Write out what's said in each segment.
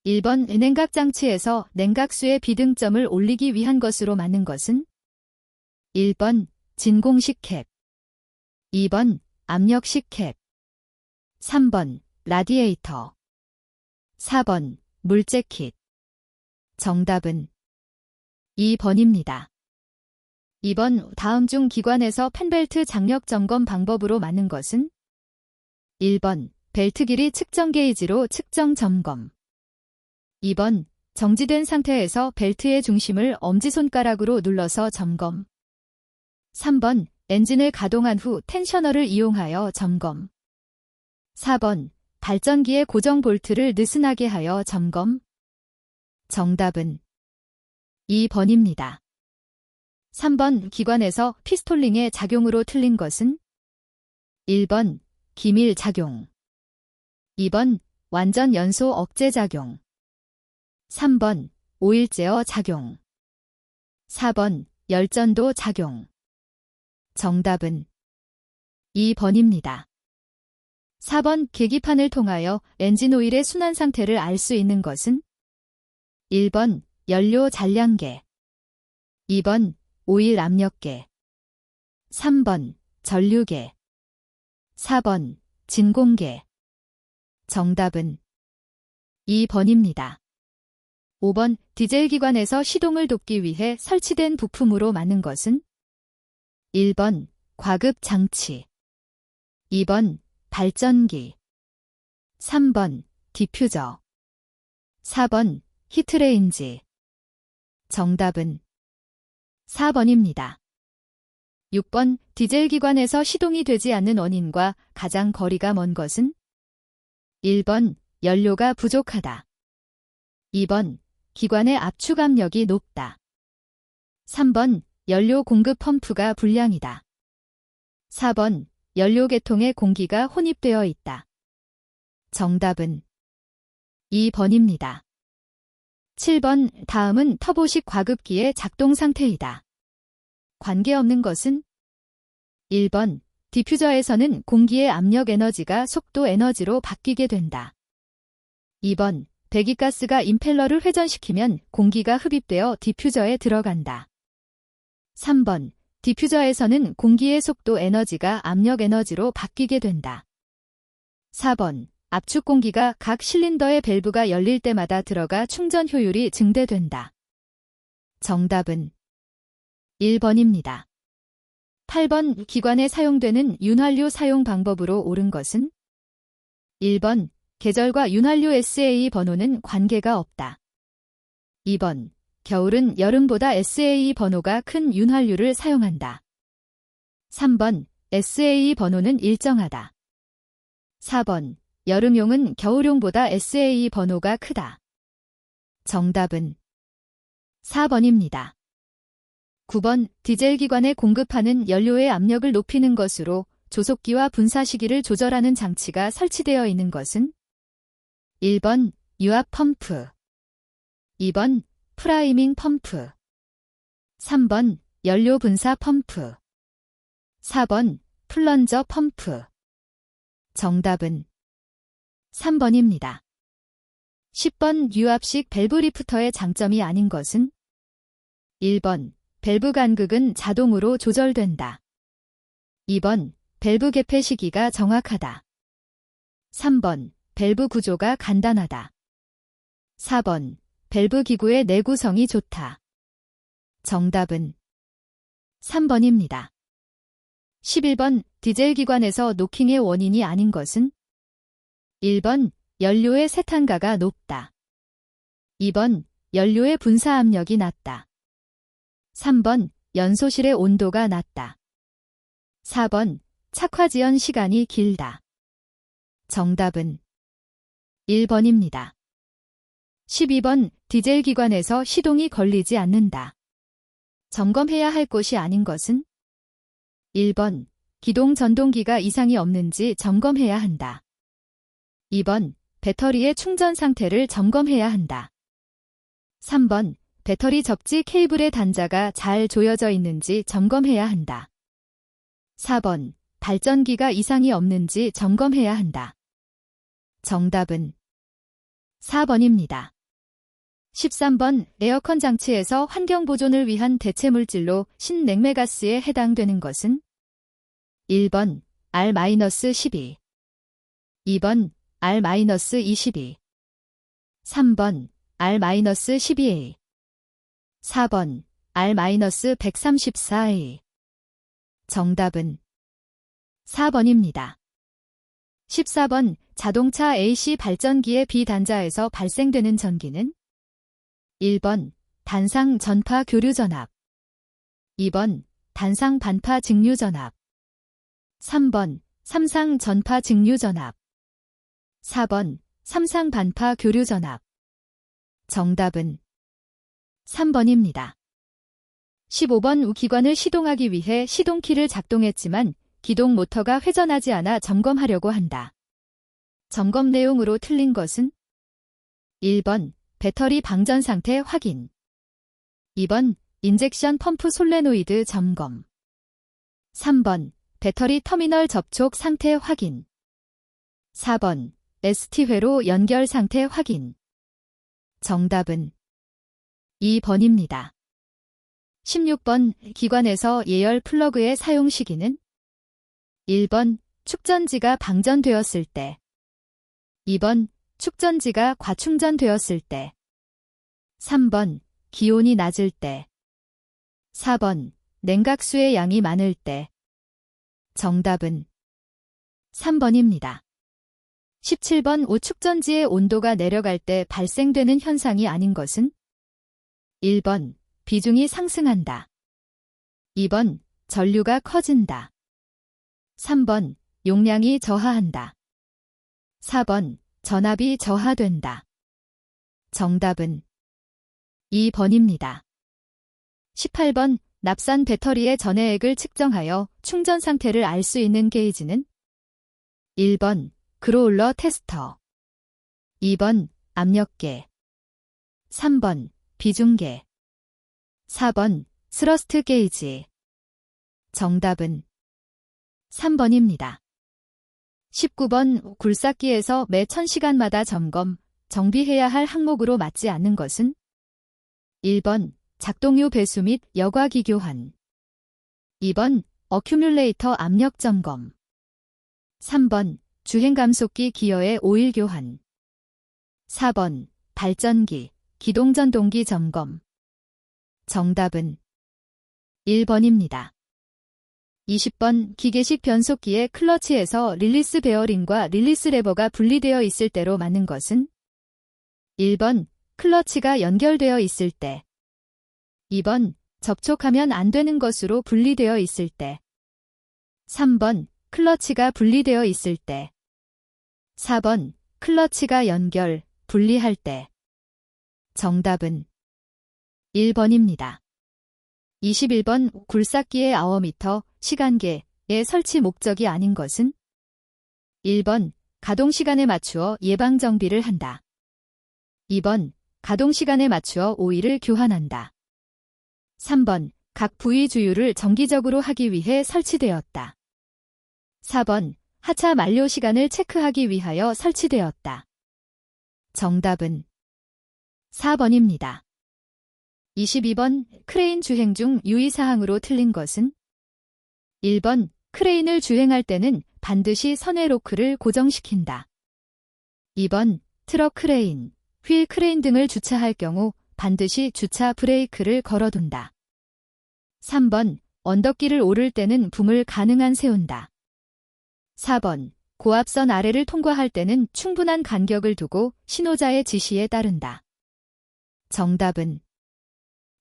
1번 냉각 장치에서 냉각수의 비등점을 올리기 위한 것으로 맞는 것은 1번 진공식 캡, 2번 압력식 캡, 3번 라디에이터, 4번 물재킷. 정답은 2번입니다. 2번 다음 중 기관에서 팬벨트 장력 점검 방법으로 맞는 것은 1번 벨트 길이 측정 게이지로 측정 점검, 2번 정지된 상태에서 벨트의 중심을 엄지손가락으로 눌러서 점검, 3번 엔진을 가동한 후 텐셔너를 이용하여 점검, 4번 발전기의 고정 볼트를 느슨하게 하여 점검. 정답은 2번입니다. 3번 기관에서 피스톨링의 작용으로 틀린 것은 1번 기밀 작용, 2번 완전 연소 억제 작용, 3번 오일 제어 작용, 4번 열전도 작용. 정답은 2번입니다. 4번 계기판을 통하여 엔진 오일의 순환 상태를 알 수 있는 것은 1번 연료 잔량계, 2번 오일 압력계, 3번 전류계, 4번 진공계. 정답은 2번입니다. 5번 디젤 기관에서 시동을 돕기 위해 설치된 부품으로 맞는 것은 1번 과급 장치, 2번 발전기, 3번 디퓨저, 4번 히트레인지. 정답은 4번입니다. 6번 디젤 기관에서 시동이 되지 않는 원인과 가장 거리가 먼 것은 1번 연료가 부족하다, 2번 기관의 압축 압력이 높다, 3번 연료 공급 펌프가 불량이다, 4번 연료 계통에 공기가 혼입되어 있다. 정답은 2번입니다. 7번 다음은 터보식 과급기의 작동 상태이다. 관계없는 것은 1번 디퓨저에서는 공기의 압력 에너지가 속도 에너지로 바뀌게 된다. 2번 배기가스가 임펠러를 회전시키면 공기가 흡입되어 디퓨저에 들어간다. 3번 디퓨저에서는 공기의 속도 에너지가 압력 에너지로 바뀌게 된다. 4번 압축 공기가 각 실린더의 밸브가 열릴 때마다 들어가 충전 효율이 증대된다. 정답은 1번입니다. 8번 기관에 사용되는 윤활유 사용 방법으로 옳은 것은 1번 계절과 윤활유 SAE 번호는 관계가 없다. 2번 겨울은 여름보다 SAE 번호가 큰 윤활유를 사용한다. 3번 SAE 번호는 일정하다. 4번 여름용은 겨울용보다 SAE 번호가 크다. 정답은 4번입니다. 9번 디젤 기관에 공급하는 연료의 압력을 높이는 것으로 조속기와 분사 시기를 조절하는 장치가 설치되어 있는 것은 1번 유압 펌프, 2번 프라이밍 펌프, 3번 연료 분사 펌프, 4번 플런저 펌프. 정답은 3번입니다. 10번 유압식 밸브 리프터의 장점이 아닌 것은 1번 밸브 간극은 자동으로 조절된다. 2번 밸브 개폐 시기가 정확하다. 3번 밸브 구조가 간단하다. 4번 밸브 기구의 내구성이 좋다. 정답은 3번입니다. 11번 디젤 기관에서 노킹의 원인이 아닌 것은 1번 연료의 세탄가가 높다. 2번 연료의 분사 압력이 낮다. 3번 연소실의 온도가 낮다. 4번 착화 지연 시간이 길다. 정답은 1번입니다. 12번 디젤 기관에서 시동이 걸리지 않는다. 점검해야 할 곳이 아닌 것은 1번 기동 전동기가 이상이 없는지 점검해야 한다. 2번 배터리의 충전 상태를 점검해야 한다. 3번 배터리 접지 케이블의 단자가 잘 조여져 있는지 점검해야 한다. 4번 발전기가 이상이 없는지 점검해야 한다. 정답은 4번입니다. 13번 에어컨 장치에서 환경 보존을 위한 대체 물질로 신냉매가스에 해당되는 것은 1번 R-12, 2번 R-22, 3번 R-12A, 4번 R-134A. 정답은 4번입니다. 14번 자동차 AC 발전기의 비단자에서 발생되는 전기는 1번 단상 전파 교류 전압, 2번 단상 반파 직류 전압, 3번 삼상 전파 직류 전압, 4번 삼상 반파 교류 전압. 정답은 3번입니다. 15번 기관을 시동하기 위해 시동키를 작동했지만 기동 모터가 회전하지 않아 점검하려고 한다. 점검 내용으로 틀린 것은 1번 배터리 방전 상태 확인, 2번 인젝션 펌프 솔레노이드 점검, 3번 배터리 터미널 접촉 상태 확인, 4번 ST 회로 연결 상태 확인. 정답은 2번입니다. 16번 기관에서 예열 플러그의 사용 시기는 1번 축전지가 방전되었을 때, 2번 축전지가 과충전되었을 때, 3번 기온이 낮을 때, 4번 냉각수의 양이 많을 때. 정답은 3번입니다. 17번 오축전지의 온도가 내려갈 때 발생되는 현상이 아닌 것은 1번 비중이 상승한다, 2번 전류가 커진다, 3번 용량이 저하한다, 4번 전압이 저하된다. 정답은 2번입니다. 18번 납산 배터리의 전해액을 측정하여 충전 상태를 알 수 있는 게이지는 1번 그로울러 테스터, 2번 압력계, 3번 비중계, 4번 스러스트 게이지. 정답은 3번입니다. 19번 굴삭기에서 매 1000시간마다 점검, 정비해야 할 항목으로 맞지 않는 것은 1번 작동유 배수 및 여과기 교환, 2번 어큐뮬레이터 압력 점검, 3번 주행감속기 기어의 오일 교환, 4번 발전기, 기동전동기 점검. 정답은 1번입니다. 20번 기계식 변속기의 클러치에서 릴리스 베어링과 릴리스 레버가 분리되어 있을 때로 맞는 것은 1번 클러치가 연결되어 있을 때, 2번 접촉하면 안 되는 것으로 분리되어 있을 때, 3번 클러치가 분리되어 있을 때, 4번 클러치가 연결, 분리할 때. 정답은 1번입니다. 21번 굴삭기의 아워미터, 시간계의 설치 목적이 아닌 것은 1번 가동시간에 맞추어 예방정비를 한다, 2번 가동시간에 맞추어 오일을 교환한다, 3번 각 부위 주유를 정기적으로 하기 위해 설치되었다, 4번 하차 만료 시간을 체크하기 위하여 설치되었다. 정답은 4번입니다. 22번 크레인 주행 중 유의사항으로 틀린 것은 1번 크레인을 주행할 때는 반드시 선회 로크를 고정시킨다, 2번 트럭 크레인, 휠 크레인 등을 주차할 경우 반드시 주차 브레이크를 걸어둔다, 3번 언덕길을 오를 때는 붐을 가능한 세운다, 4번 고압선 아래를 통과할 때는 충분한 간격을 두고 신호자의 지시에 따른다. 정답은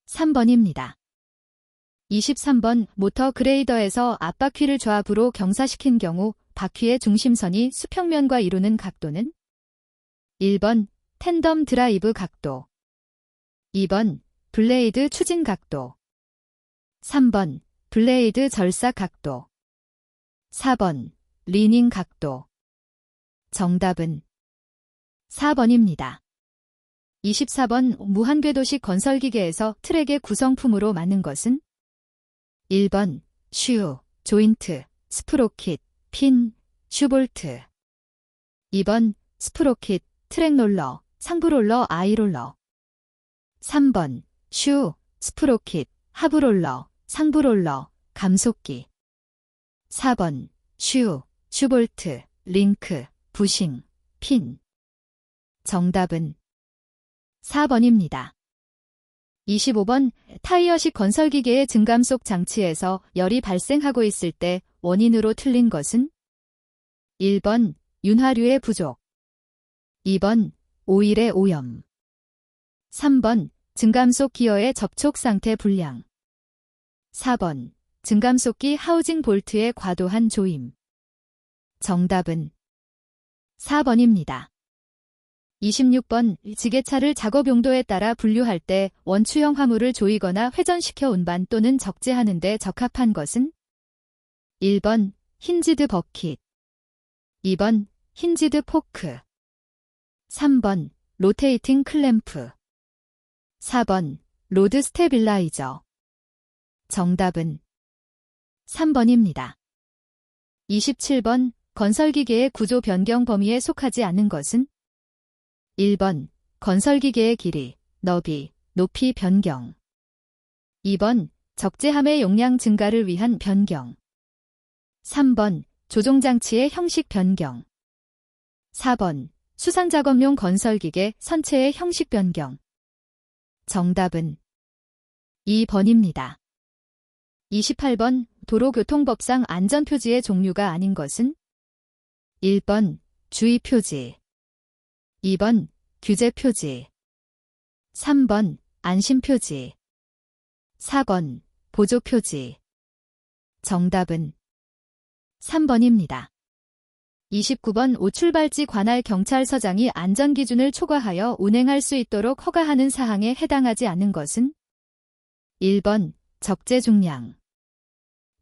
3번입니다. 23번 모터 그레이더에서 앞바퀴를 좌우로 경사시킨 경우 바퀴의 중심선이 수평면과 이루는 각도는 1번 텐덤 드라이브 각도, 2번 블레이드 추진 각도, 3번 블레이드 절삭 각도, 4번 리닝 각도. 정답은 4번입니다. 24번 무한궤도식 건설기계에서 트랙의 구성품으로 맞는 것은 1번 슈, 조인트, 스프로킷, 핀, 슈볼트, 2번 스프로킷, 트랙롤러, 상부롤러 아이롤러. 3번 슈, 스프로킷, 하부롤러, 상부롤러, 감속기. 4번 슈, 슈볼트, 링크, 부싱, 핀. 정답은 4번입니다. 25번 타이어식 건설기계의 증감속 장치에서 열이 발생하고 있을 때 원인으로 틀린 것은? 1번 윤활유의 부족, 2번 오일의 오염, 3번 증감속 기어의 접촉 상태 불량, 4번 증감속기 하우징 볼트의 과도한 조임. 정답은 4번입니다. 26번 지게차를 작업 용도에 따라 분류할 때 원추형 화물을 조이거나 회전시켜 운반 또는 적재하는 데 적합한 것은? 1번 힌지드 버킷, 2번 힌지드 포크, 3번 로테이팅 클램프, 4번 로드 스테빌라이저. 정답은 3번입니다. 27번 건설기계의 구조 변경 범위에 속하지 않는 것은? 1번 건설기계의 길이, 너비, 높이 변경, 2번 적재함의 용량 증가를 위한 변경, 3번 조종장치의 형식 변경, 4번 수상작업용 건설기계 선체의 형식 변경. 정답은 2번입니다. 28번 도로교통법상 안전표지의 종류가 아닌 것은? 1번 주의표지, 2번 규제표지, 3번 안심표지, 4번 보조표지. 정답은 3번입니다. 29번 오출발지 관할 경찰서장이 안전기준을 초과하여 운행할 수 있도록 허가하는 사항에 해당하지 않는 것은? 1번 적재 중량,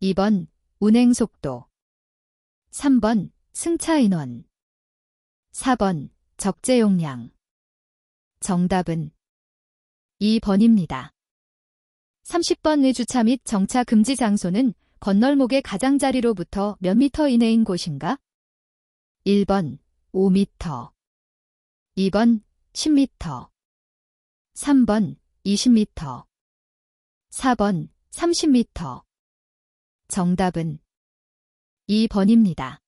2번 운행속도, 3번 승차 인원, 4번 적재 용량. 정답은 2번입니다. 30번의 주차 및 정차 금지 장소는 건널목의 가장자리로부터 몇 미터 이내인 곳인가? 1번 5m, 2번 10m, 3번 20m, 4번 30m. 정답은 2번입니다.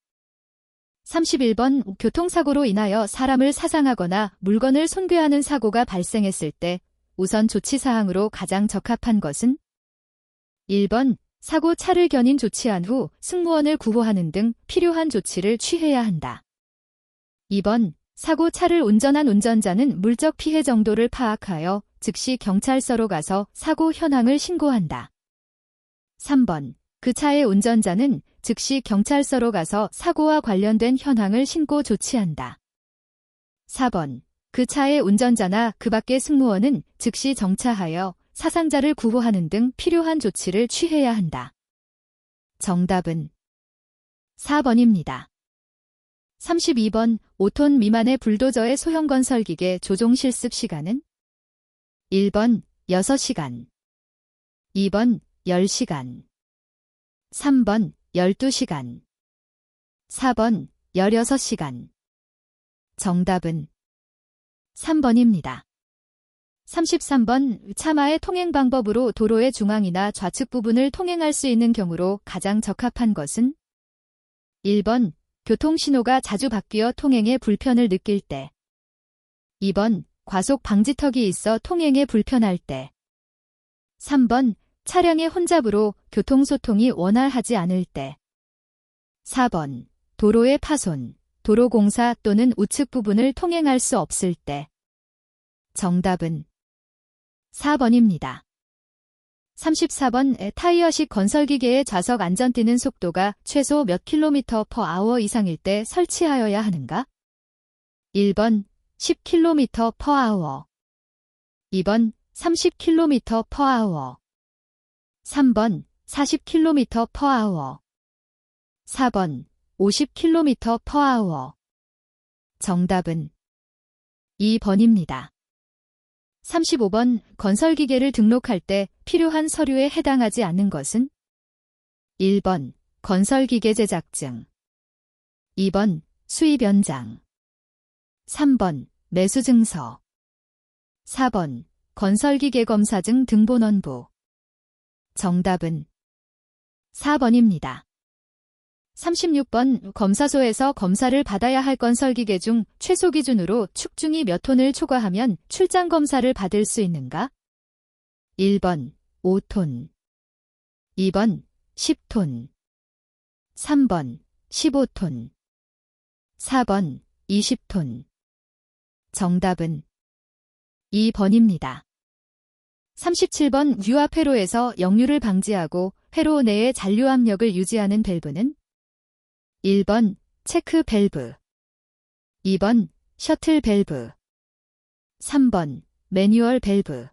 31번 교통사고로 인하여 사람을 사상하거나 물건을 손괴하는 사고가 발생했을 때 우선 조치사항으로 가장 적합한 것은? 1번 사고 차를 견인 조치한 후 승무원을 구호하는 등 필요한 조치를 취해야 한다. 2번 사고 차를 운전한 운전자는 물적 피해 정도를 파악하여 즉시 경찰서로 가서 사고 현황을 신고한다. 3번 그 차의 운전자는 즉시 경찰서로 가서 사고와 관련된 현황을 신고 조치한다. 4번 그 차의 운전자나 그 밖의 승무원은 즉시 정차하여 사상자를 구호하는 등 필요한 조치를 취해야 한다. 정답은 4번입니다. 32번 5톤 미만의 불도저의 소형 건설기계 조종 실습 시간은? 1번 6시간, 2번 10시간, 3번 12시간, 4번 16시간. 정답은 3번입니다. 33번 차마의 통행 방법으로 도로의 중앙이나 좌측 부분을 통행할 수 있는 경우로 가장 적합한 것은? 1번 교통신호가 자주 바뀌어 통행에 불편을 느낄 때, 2번 과속 방지턱이 있어 통행에 불편할 때, 3번 차량의 혼잡으로 교통소통이 원활하지 않을 때, 4번 도로의 파손, 도로공사 또는 우측 부분을 통행할 수 없을 때. 정답은 4번입니다. 34번 타이어식 건설기계의 좌석 안전 뛰는 속도가 최소 몇 km/h 이상일 때 설치하여야 하는가? 1번 10km/h, 2번 30km/h, 3번 40km/h, 4번 50km/h. 정답은 2번입니다. 35번 건설기계를 등록할 때 필요한 서류에 해당하지 않는 것은? 1번 건설기계 제작증, 2번 수입 연장, 3번 매수증서. 4번 건설기계검사증 등본원부. 정답은 4번입니다. 36번 검사소에서 검사를 받아야 할 건설기계 중 최소 기준으로 축중이 몇 톤을 초과하면 출장 검사를 받을 수 있는가? 1번 5톤, 2번 10톤, 3번 15톤, 4번 20톤. 정답은 2번입니다. 37번 유압 회로에서 역류를 방지하고 회로 내의 잔류 압력을 유지하는 밸브는 1번 체크 밸브, 2번 셔틀 밸브, 3번 매뉴얼 밸브,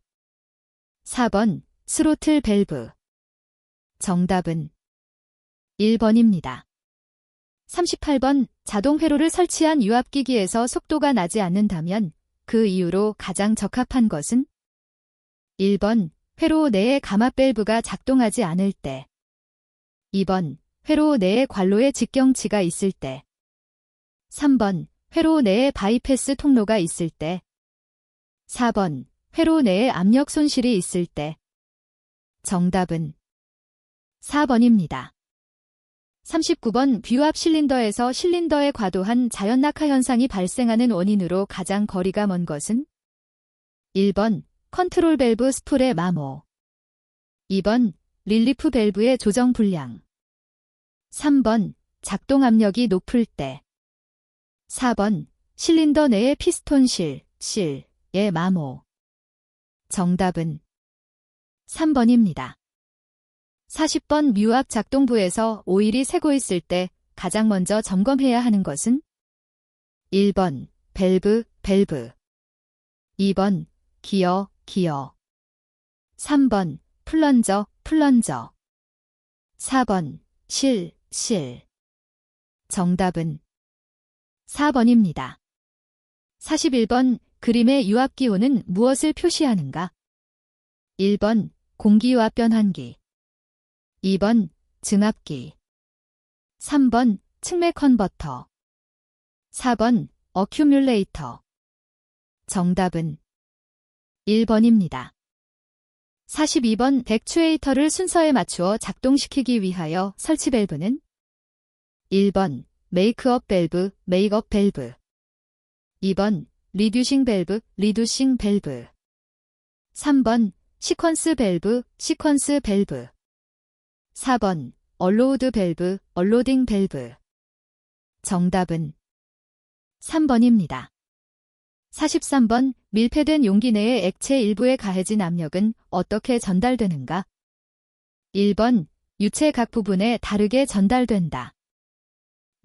4번 스로틀 밸브. 정답은 1번입니다. 38번 자동 회로를 설치한 유압기기에서 속도가 나지 않는다면 그 이유로 가장 적합한 것은 1번 회로 내의 감압 밸브가 작동하지 않을 때, 2번 회로 내에 관로의 직경치가 있을 때, 3번 회로 내에 바이패스 통로가 있을 때, 4번 회로 내에 압력 손실이 있을 때. 정답은 4번입니다. 39번 비유압 실린더에서 실린더의 과도한 자연 낙하 현상이 발생하는 원인으로 가장 거리가 먼 것은 1번 컨트롤 밸브 스풀의 마모, 2번 릴리프 밸브의 조정 불량, 3번 작동 압력이 높을 때, 4번 실린더 내의 피스톤 실의 마모. 정답은 3번입니다. 40번 유압 작동부에서 오일이 새고 있을 때 가장 먼저 점검해야 하는 것은 1번 밸브, 2번 기어, 3번 플런저, 4번 실. 정답은 4번입니다. 41번 그림의 유압 기호는 무엇을 표시하는가? 1번 공기유압 변환기, 2번 증압기, 3번 측매 컨버터, 4번 어큐뮬레이터. 정답은 1번입니다. 42번 액추에이터를 순서에 맞추어 작동시키기 위하여 설치 밸브는 1번 메이크업 밸브, 2번 리듀싱 밸브, 3번 시퀀스 밸브, 4번 얼로우드 밸브, 얼로딩 밸브. 정답은 3번입니다. 43번 밀폐된 용기 내의 액체 일부에 가해진 압력은 어떻게 전달되는가? 1번 유체 각 부분에 다르게 전달된다.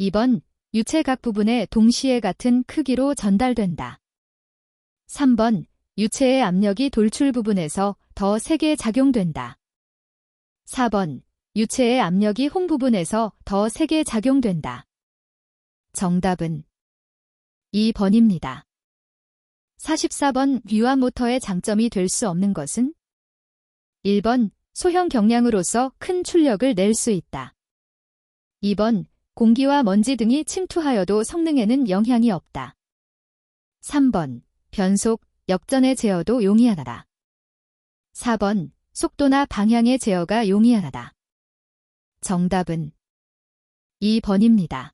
2번 유체 각 부분에 동시에 같은 크기로 전달된다. 3번 유체의 압력이 돌출 부분에서 더 세게 작용된다. 4번 유체의 압력이 홈 부분에서 더 세게 작용된다. 정답은 2번입니다. 44번 유압 모터의 장점이 될 수 없는 것은 1번 소형 경량으로서 큰 출력을 낼 수 있다. 2번 공기와 먼지 등이 침투하여도 성능에는 영향이 없다. 3번 변속, 역전의 제어도 용이하다. 4번 속도나 방향의 제어가 용이하다. 정답은 2번입니다.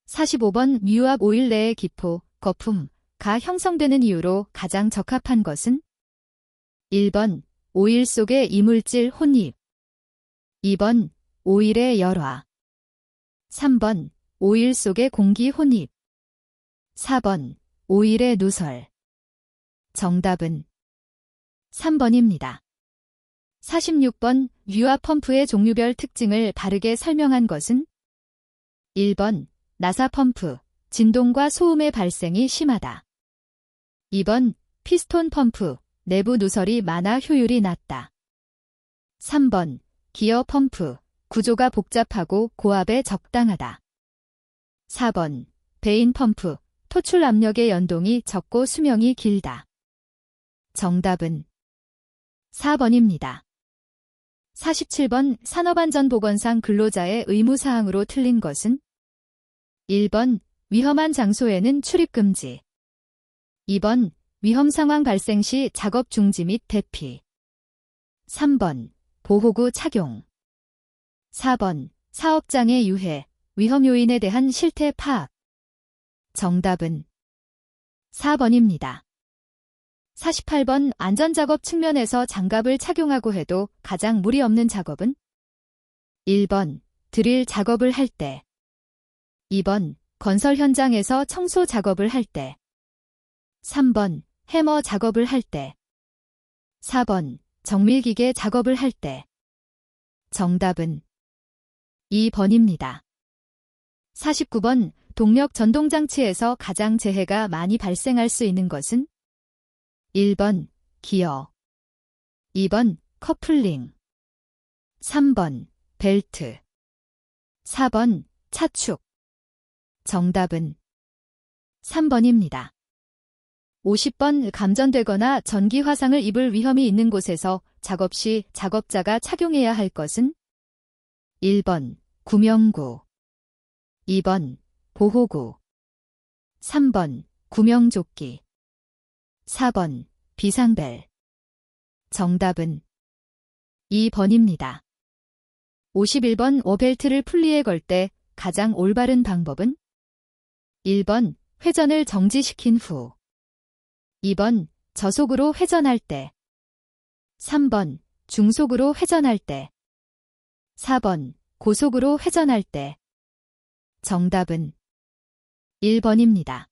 45번 유압 오일 내의 기포, 거품가 형성되는 이유로 가장 적합한 것은 1번 오일 속의 이물질 혼입, 2번 오일의 열화, 3번 오일 속의 공기 혼입, 4번 오일의 누설. 정답은 3번입니다. 46번 유압 펌프의 종류별 특징을 바르게 설명한 것은 1번 나사 펌프, 진동과 소음의 발생이 심하다. 2번 피스톤 펌프, 내부 누설이 많아 효율이 낮다. 3번 기어 펌프, 구조가 복잡하고 고압에 적당하다. 4번 베인 펌프, 토출 압력의 연동이 적고 수명이 길다. 정답은 4번입니다. 47번 산업안전보건상 근로자의 의무사항으로 틀린 것은 1번 위험한 장소에는 출입금지, 2번 위험 상황 발생 시 작업 중지 및 대피. 3번 보호구 착용. 4번 사업장의 유해, 위험 요인에 대한 실태 파악. 정답은 4번입니다. 48번 안전작업 측면에서 장갑을 착용하고 해도 가장 무리 없는 작업은? 1번 드릴 작업을 할 때. 2번 건설 현장에서 청소 작업을 할 때. 3번 해머 작업을 할 때. 4번 정밀기계 작업을 할 때. 정답은 2번입니다. 49번 동력 전동장치에서 가장 재해가 많이 발생할 수 있는 것은? 1번 기어. 2번 커플링. 3번 벨트. 4번 차축. 정답은 3번입니다. 50번 감전되거나 전기 화상을 입을 위험이 있는 곳에서 작업 시 작업자가 착용해야 할 것은? 1번 구명구. 2번 보호구. 3번 구명조끼. 4번 비상벨. 정답은 2번입니다. 51번 오벨트를 풀리에 걸 때 가장 올바른 방법은? 1번 회전을 정지시킨 후. 2번 저속으로 회전할 때. 3번 중속으로 회전할 때. 4번 고속으로 회전할 때. 정답은 1번입니다.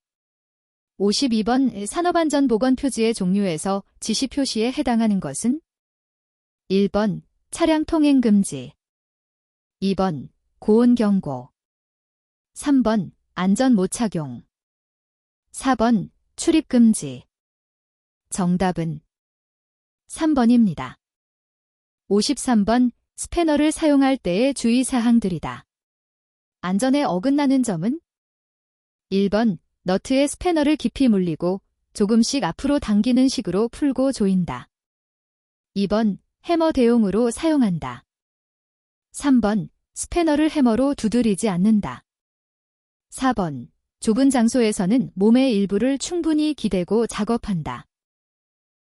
52번 산업안전보건 표지의 종류에서 지시 표시에 해당하는 것은? 1번 차량 통행 금지. 2번 고온 경고. 3번 안전 못 착용. 4번 출입 금지. 정답은 3번입니다. 53번 스패너를 사용할 때의 주의사항들이다. 안전에 어긋나는 점은? 1번 너트에 스패너를 깊이 물리고 조금씩 앞으로 당기는 식으로 풀고 조인다. 2번 해머 대용으로 사용한다. 3번 스패너를 해머로 두드리지 않는다. 4번 좁은 장소에서는 몸의 일부를 충분히 기대고 작업한다.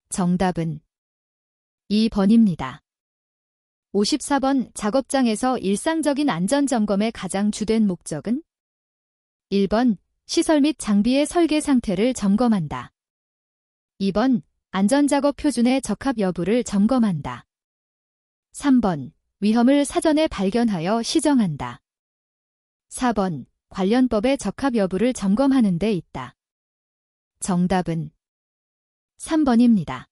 정답은 2번입니다. 54번 작업장에서 일상적인 안전점검의 가장 주된 목적은? 1번 시설 및 장비의 설계 상태를 점검한다. 2번 안전작업 표준의 적합 여부를 점검한다. 3번 위험을 사전에 발견하여 시정한다. 4번 관련법의 적합 여부를 점검하는 데 있다. 정답은 3번입니다.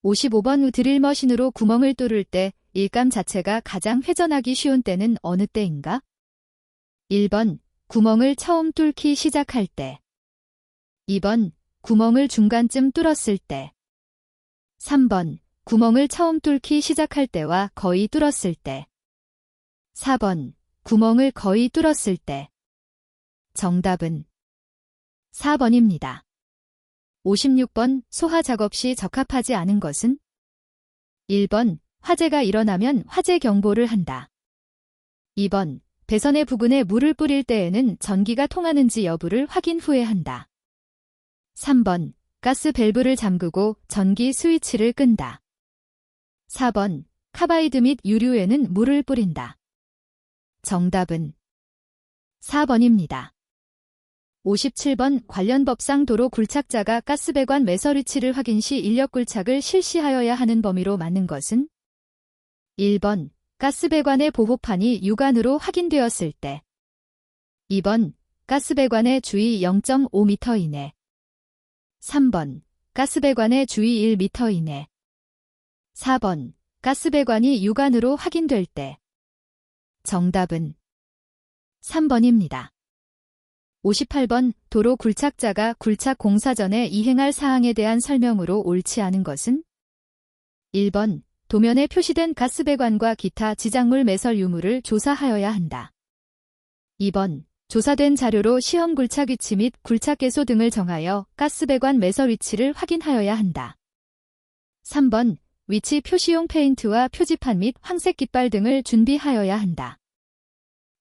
55번 드릴머신으로 구멍을 뚫을 때 일감 자체가 가장 회전하기 쉬운 때는 어느 때인가? 1번 구멍을 처음 뚫기 시작할 때. 2번 구멍을 중간쯤 뚫었을 때. 3번 구멍을 처음 뚫기 시작할 때와 거의 뚫었을 때. 4번 구멍을 거의 뚫었을 때. 정답은 4번입니다. 56번 소화 작업 시 적합하지 않은 것은? 1번 화재가 일어나면 화재 경보를 한다. 2번 배선의 부근에 물을 뿌릴 때에는 전기가 통하는지 여부를 확인 후에 한다. 3번 가스 밸브를 잠그고 전기 스위치를 끈다. 4번 카바이드 및 유류에는 물을 뿌린다. 정답은 4번입니다. 57번 관련 법상 도로 굴착자가 가스배관 매설 위치를 확인 시 인력 굴착을 실시하여야 하는 범위로 맞는 것은? 1번 가스배관의 보호판이 육안으로 확인되었을 때. 2번 가스배관의 주위 0.5m 이내. 3번 가스배관의 주위 1m 이내. 4번 가스배관이 육안으로 확인될 때. 정답은 3번입니다. 58번 도로 굴착자가 굴착 공사 전에 이행할 사항에 대한 설명으로 옳지 않은 것은? 1번 도면에 표시된 가스배관과 기타 지작물 매설 유무를 조사하여야 한다. 2번 조사된 자료로 시험 굴착 위치 및 굴착 개소 등을 정하여 가스배관 매설 위치를 확인하여야 한다. 3번 위치 표시용 페인트와 표지판 및 황색 깃발 등을 준비하여야 한다.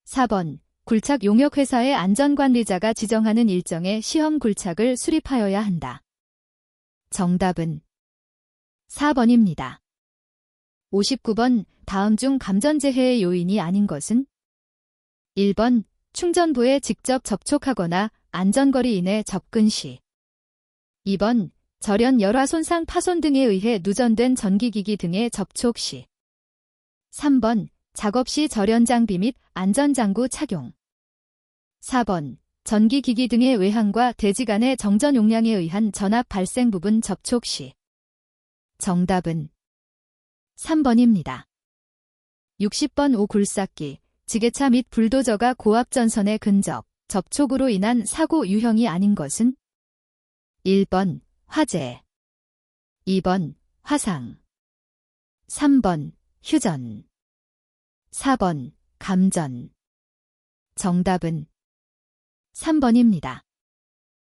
4번 굴착 용역회사의 안전관리자가 지정하는 일정의 시험 굴착을 수립하여야 한다. 정답은 4번입니다. 59번 다음 중 감전재해의 요인이 아닌 것은? 1번 충전부에 직접 접촉하거나 안전거리 이내 접근 시. 2번 절연 열화 손상 파손 등에 의해 누전된 전기기기 등의 접촉 시. 3번 작업 시 절연 장비 및 안전장구 착용. 4번 전기기기 등의 외항과 대지 간의 정전 용량에 의한 전압 발생 부분 접촉 시. 정답은 3번입니다. 60번 오굴삭기, 지게차 및 불도저가 고압전선의 근접, 접촉으로 인한 사고 유형이 아닌 것은? 1번 화재, 2번 화상, 3번 휴전, 4번 감전. 정답은 3번입니다.